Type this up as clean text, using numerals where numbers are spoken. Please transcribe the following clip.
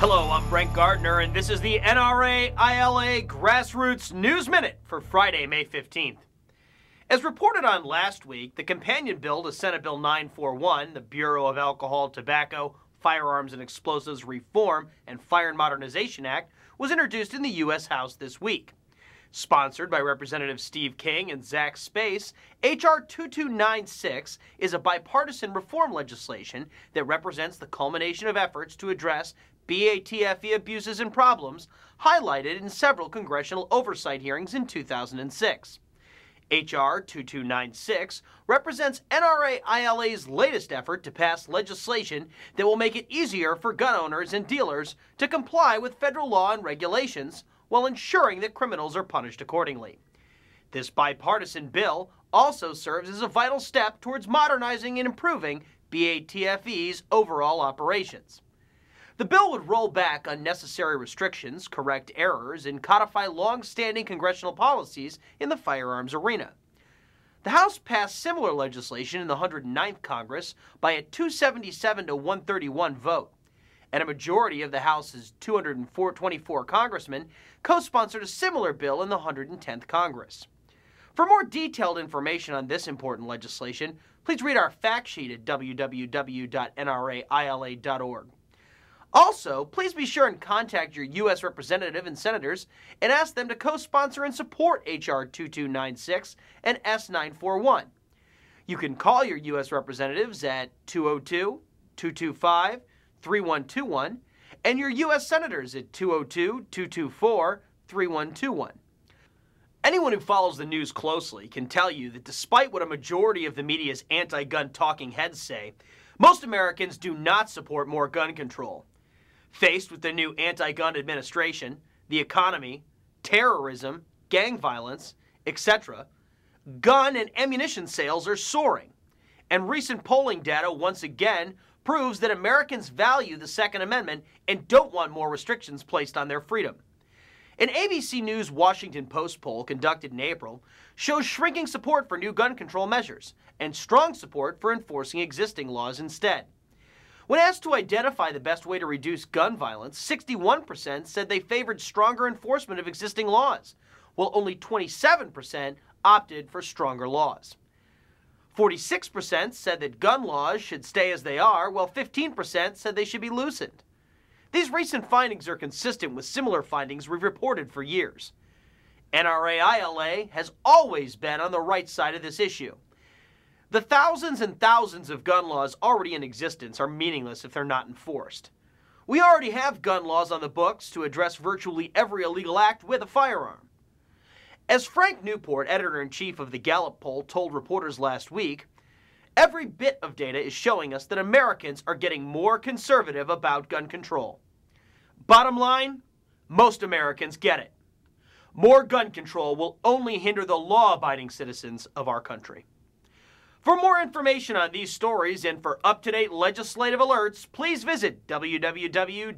Hello, I'm Brent Gardner, and this is the NRA-ILA Grassroots News Minute for Friday, May 15th. As reported on last week, the companion bill to Senate Bill 941, the Bureau of Alcohol, Tobacco, Firearms and Explosives Reform and Fire and Modernization Act, was introduced in the U.S. House this week. Sponsored by Representatives Steve King and Zach Space, H.R. 2296 is a bipartisan reform legislation that represents the culmination of efforts to address BATFE abuses and problems highlighted in several congressional oversight hearings in 2006. H.R. 2296 represents NRA-ILA's latest effort to pass legislation that will make it easier for gun owners and dealers to comply with federal law and regulations while ensuring that criminals are punished accordingly. This bipartisan bill also serves as a vital step towards modernizing and improving BATFE's overall operations. The bill would roll back unnecessary restrictions, correct errors, and codify long-standing congressional policies in the firearms arena. The House passed similar legislation in the 109th Congress by a 277 to 131 vote, and a majority of the House's 224 congressmen co-sponsored a similar bill in the 110th Congress. For more detailed information on this important legislation, please read our fact sheet at www.nraila.org. Also, please be sure and contact your U.S. representative and senators and ask them to co-sponsor and support H.R. 2296 and S941. You can call your U.S. representatives at 202-225-3121 and your U.S. senators at 202-224-3121. Anyone who follows the news closely can tell you that despite what a majority of the media's anti-gun talking heads say, most Americans do not support more gun control. Faced with the new anti-gun administration, the economy, terrorism, gang violence, etc., gun and ammunition sales are soaring. And recent polling data once again proves that Americans value the Second Amendment and don't want more restrictions placed on their freedom. An ABC News Washington Post poll conducted in April shows shrinking support for new gun control measures and strong support for enforcing existing laws instead. When asked to identify the best way to reduce gun violence, 61% said they favored stronger enforcement of existing laws, while only 27% opted for stronger laws. 46% said that gun laws should stay as they are, while 15% said they should be loosened. These recent findings are consistent with similar findings we've reported for years. NRA-ILA has always been on the right side of this issue. The thousands and thousands of gun laws already in existence are meaningless if they're not enforced. We already have gun laws on the books to address virtually every illegal act with a firearm. As Frank Newport, editor-in-chief of the Gallup poll, told reporters last week, every bit of data is showing us that Americans are getting more conservative about gun control. Bottom line, most Americans get it. More gun control will only hinder the law-abiding citizens of our country. For more information on these stories and for up-to-date legislative alerts, please visit www.nraila.org.